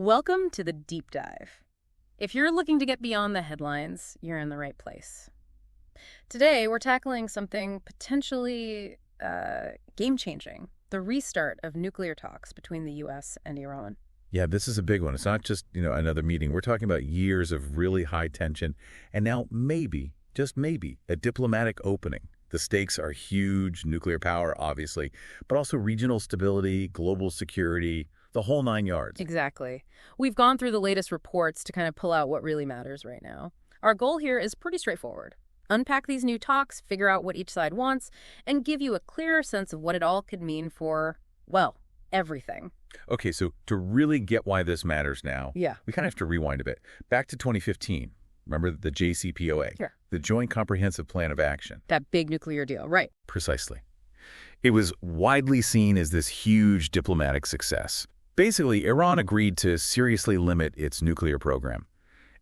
Welcome to the Deep Dive. If you're looking to get beyond the headlines, you're in the right place. Today, we're tackling something potentially game-changing, the restart of nuclear talks between the U.S. and Iran. Yeah, this is a big one. It's not just, another meeting. We're talking about years of really high tension, and now maybe, just maybe, a diplomatic opening. The stakes are huge, nuclear power, obviously, but also regional stability, global security, the whole nine yards. Exactly. We've gone through the latest reports to kind of pull out what really matters right now. Our goal here is pretty straightforward. Unpack these new talks, figure out what each side wants, and give you a clearer sense of what it all could mean for, well, everything. Okay, so to really get why this matters now, we kind of have to rewind a bit. Back to 2015. Remember the JCPOA? Sure. The Joint Comprehensive Plan of Action. That big nuclear deal, right. Precisely. It was widely seen as this huge diplomatic success. Basically, Iran agreed to seriously limit its nuclear program.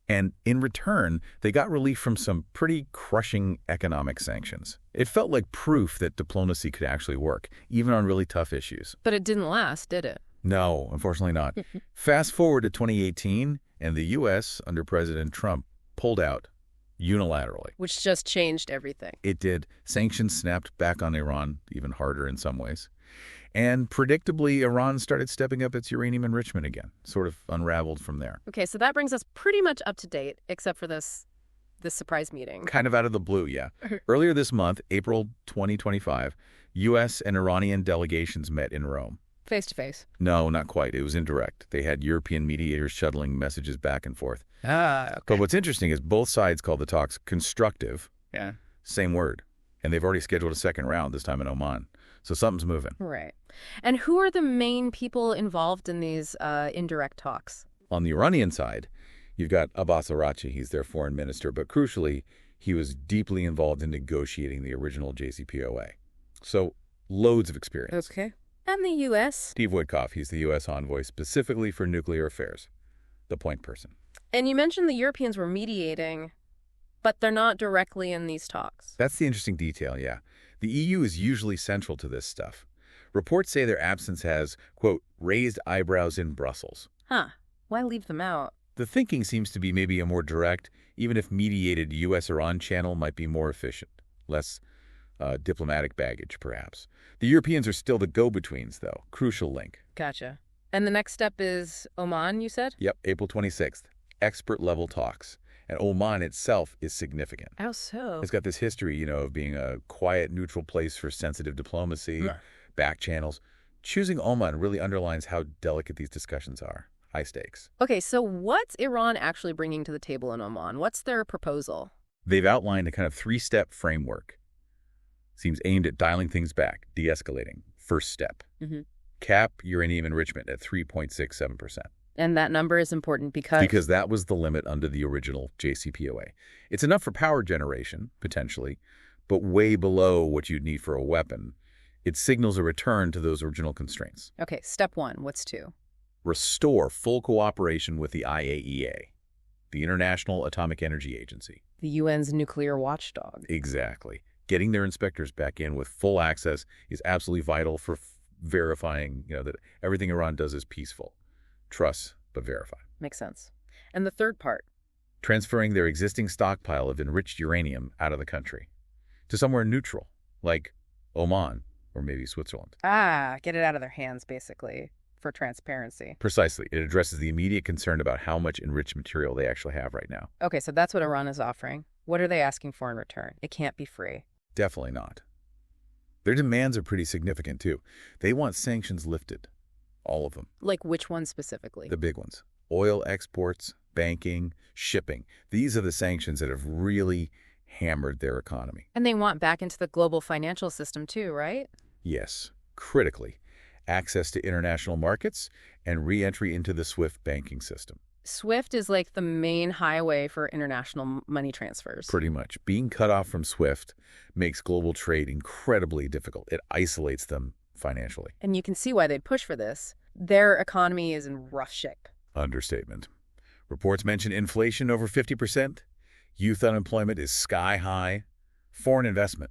And in return, they got relief from some pretty crushing economic sanctions. It felt like proof that diplomacy could actually work, even on really tough issues. But it didn't last, did it? No, unfortunately not. Fast forward to 2018, and the U.S., under President Trump, pulled out unilaterally. Which just changed everything. It did. Sanctions snapped back on Iran, even harder in some ways. And predictably, Iran started stepping up its uranium enrichment again, sort of unraveled from there. Okay, so that brings us pretty much up to date, except for this surprise meeting. Kind of out of the blue, yeah. Earlier this month, April 2025, U.S. and Iranian delegations met in Rome. Face-to-face? No, not quite. It was indirect. They had European mediators shuttling messages back and forth. Okay. But what's interesting is both sides called the talks constructive. Yeah. Same word. And they've already scheduled a second round, this time in Oman. So something's moving. Right. And who are the main people involved in these indirect talks? On the Iranian side, you've got Abbas Araghchi. He's their foreign minister. But crucially, he was deeply involved in negotiating the original JCPOA. So loads of experience. Okay. And the U.S.? Steve Witkoff. He's the U.S. envoy specifically for nuclear affairs. The point person. And you mentioned the Europeans were mediating, but they're not directly in these talks. That's the interesting detail, yeah. The EU is usually central to this stuff. Reports say their absence has, quote, raised eyebrows in Brussels. Huh. Why leave them out? The thinking seems to be maybe a more direct, even if mediated U.S.-Iran channel might be more efficient. Less diplomatic baggage, perhaps. The Europeans are still the go-betweens, though. Crucial link. Gotcha. And the next step is Oman, you said? Yep, April 26th. Expert-level talks. And Oman itself is significant. How so? It's got this history, of being a quiet, neutral place for sensitive diplomacy, back channels. Choosing Oman really underlines how delicate these discussions are. High stakes. Okay, so what's Iran actually bringing to the table in Oman? What's their proposal? They've outlined a kind of three-step framework. Seems aimed at dialing things back, de-escalating. First step. Cap uranium enrichment at 3.67%. And that number is important because? Because that was the limit under the original JCPOA. It's enough for power generation, potentially, but way below what you'd need for a weapon. It signals a return to those original constraints. Okay, step one. What's two? Restore full cooperation with the IAEA, the International Atomic Energy Agency. The UN's nuclear watchdog. Exactly. Getting their inspectors back in with full access is absolutely vital for verifying, that everything Iran does is peaceful. Trust, but verify. Makes sense. And the third part? Transferring their existing stockpile of enriched uranium out of the country to somewhere neutral, like Oman or maybe Switzerland. Get it out of their hands, basically, for transparency. Precisely. It addresses the immediate concern about how much enriched material they actually have right now. Okay, so that's what Iran is offering. What are they asking for in return? It can't be free. Definitely not. Their demands are pretty significant, too. They want sanctions lifted. All of them. Like which ones specifically? The big ones. Oil exports, banking, shipping. These are the sanctions that have really hammered their economy. And they want back into the global financial system too, right? Yes, critically. Access to international markets and re-entry into the SWIFT banking system. SWIFT is like the main highway for international money transfers. Pretty much. Being cut off from SWIFT makes global trade incredibly difficult. It isolates them financially. And you can see why they'd push for this. Their economy is in rough shape. Understatement. Reports mention inflation over 50%. Youth unemployment is sky high. Foreign investment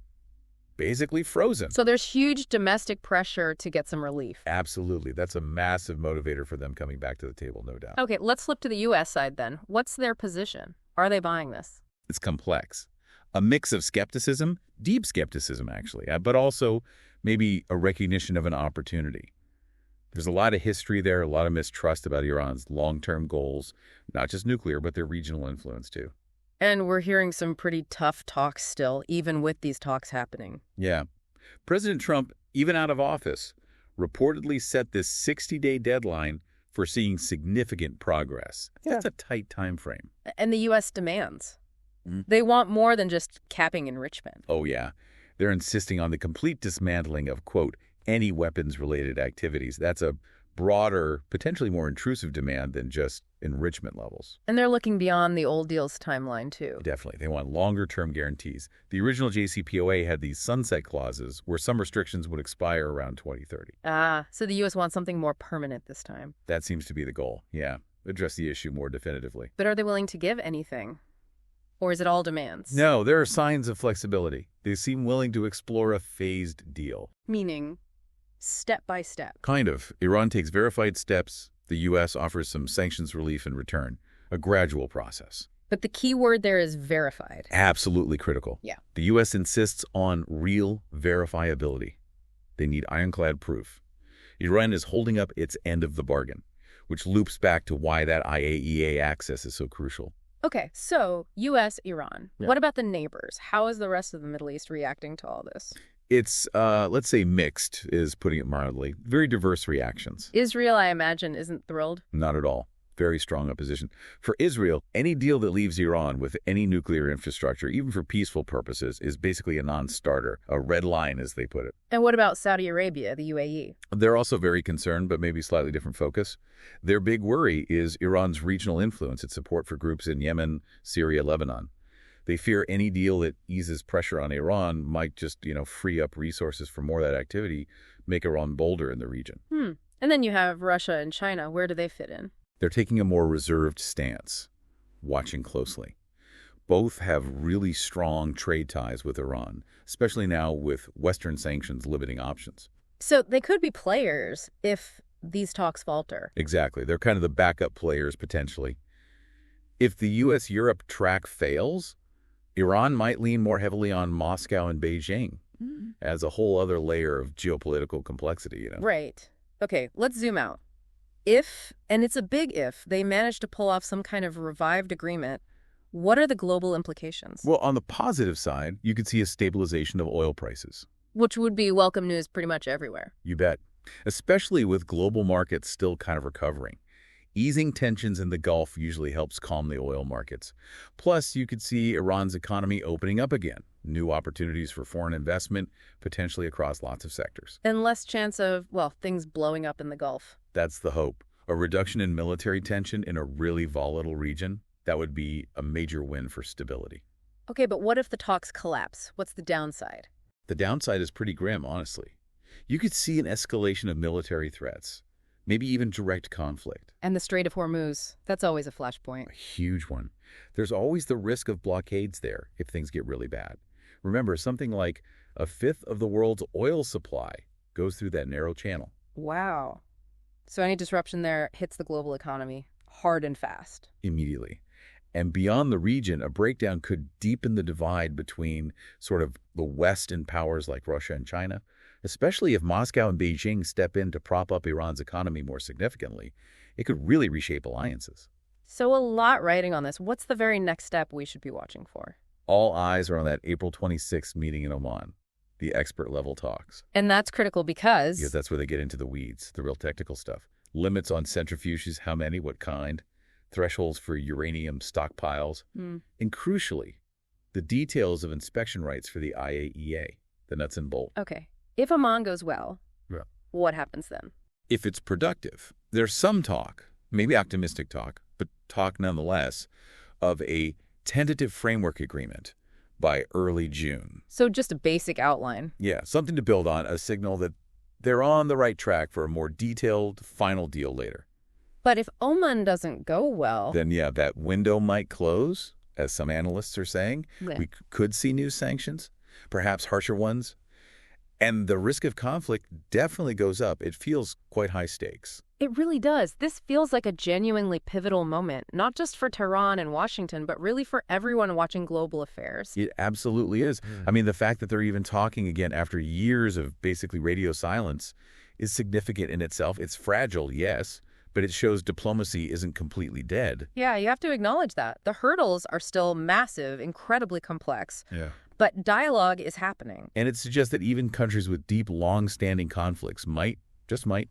basically frozen. So there's huge domestic pressure to get some relief. Absolutely. That's a massive motivator for them coming back to the table, no doubt. Okay, let's flip to the U.S. side then. What's their position? Are they buying this? It's complex. A mix of skepticism, deep skepticism actually, but also maybe a recognition of an opportunity. There's a lot of history there, a lot of mistrust about Iran's long-term goals, not just nuclear, but their regional influence too. And we're hearing some pretty tough talks still, even with these talks happening. Yeah. President Trump, even out of office, reportedly set this 60-day deadline for seeing significant progress. That's a tight time frame. And the U.S. demands. Mm. They want more than just capping enrichment. Oh, yeah. They're insisting on the complete dismantling of, quote, any weapons-related activities. That's a broader, potentially more intrusive demand than just enrichment levels. And they're looking beyond the old deal's timeline, too. Definitely. They want longer-term guarantees. The original JCPOA had these sunset clauses where some restrictions would expire around 2030. Ah, so the U.S. wants something more permanent this time. That seems to be the goal, yeah. Address the issue more definitively. But are they willing to give anything? Or is it all demands? No, there are signs of flexibility. They seem willing to explore a phased deal. Meaning, step by step. Kind of. Iran takes verified steps. The U.S. offers some sanctions relief in return. A gradual process. But the key word there is verified. Absolutely critical. Yeah. The U.S. insists on real verifiability. They need ironclad proof. Iran is holding up its end of the bargain, which loops back to why that IAEA access is so crucial. Okay, so U.S., Iran. Yeah. What about the neighbors? How is the rest of the Middle East reacting to all this? It's, let's say mixed, is putting it mildly. Very diverse reactions. Israel, I imagine, isn't thrilled. Not at all. Very strong opposition. For Israel, any deal that leaves Iran with any nuclear infrastructure, even for peaceful purposes, is basically a non-starter, a red line, as they put it. And what about Saudi Arabia, the UAE? They're also very concerned, but maybe slightly different focus. Their big worry is Iran's regional influence, its support for groups in Yemen, Syria, Lebanon. They fear any deal that eases pressure on Iran might just, free up resources for more of that activity, make Iran bolder in the region. And then you have Russia and China. Where do they fit in? They're taking a more reserved stance, watching closely. Both have really strong trade ties with Iran, especially now with Western sanctions limiting options. So they could be players if these talks falter. Exactly. They're kind of the backup players, potentially. If the U.S.-Europe track fails, Iran might lean more heavily on Moscow and Beijing as a whole other layer of geopolitical complexity, Right. Okay, let's zoom out. If, and it's a big if, they manage to pull off some kind of revived agreement, what are the global implications? Well, on the positive side, you could see a stabilization of oil prices. Which would be welcome news pretty much everywhere. You bet. Especially with global markets still kind of recovering. Easing tensions in the Gulf usually helps calm the oil markets. Plus, you could see Iran's economy opening up again. New opportunities for foreign investment, potentially across lots of sectors. And less chance of, things blowing up in the Gulf. That's the hope. A reduction in military tension in a really volatile region, that would be a major win for stability. Okay, but what if the talks collapse? What's the downside? The downside is pretty grim, honestly. You could see an escalation of military threats, maybe even direct conflict. And the Strait of Hormuz, that's always a flashpoint. A huge one. There's always the risk of blockades there if things get really bad. Remember, something like a fifth of the world's oil supply goes through that narrow channel. Wow. So any disruption there hits the global economy hard and fast. Immediately. And beyond the region, a breakdown could deepen the divide between sort of the West and powers like Russia and China, especially if Moscow and Beijing step in to prop up Iran's economy more significantly. It could really reshape alliances. So a lot riding on this. What's the very next step we should be watching for? All eyes are on that April 26th meeting in Oman, the expert-level talks. And that's critical because That's where they get into the weeds, the real technical stuff. Limits on centrifuges, how many, what kind, thresholds for uranium stockpiles, and crucially, the details of inspection rights for the IAEA, the nuts and bolts. Okay. If Oman goes well, what happens then? If it's productive, there's some talk, maybe optimistic talk, but talk nonetheless, of a tentative framework agreement by early June. So just a basic outline. Yeah, something to build on, a signal that they're on the right track for a more detailed final deal later. But if Oman doesn't go well, Then, that window might close, as some analysts are saying. Yeah. We could see new sanctions, perhaps harsher ones, And the risk of conflict definitely goes up. It feels quite high stakes. It really does. This feels like a genuinely pivotal moment, not just for Tehran and Washington, but really for everyone watching global affairs. It absolutely is. Mm. I mean, the fact that they're even talking again after years of basically radio silence is significant in itself. It's fragile, yes, but it shows diplomacy isn't completely dead. Yeah, you have to acknowledge that. The hurdles are still massive, incredibly complex, Yeah. but dialogue is happening. And it suggests that even countries with deep, long-standing conflicts might, just might,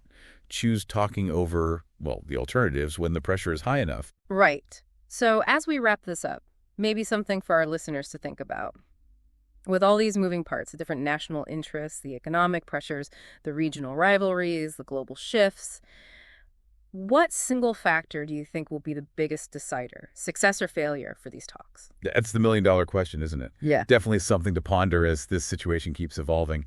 choose talking over, well, the alternatives when the pressure is high enough. Right. So as we wrap this up, maybe something for our listeners to think about. With all these moving parts, the different national interests, the economic pressures, the regional rivalries, the global shifts, what single factor do you think will be the biggest decider, success or failure, for these talks? That's the million-dollar question, isn't it? Yeah. Definitely something to ponder as this situation keeps evolving.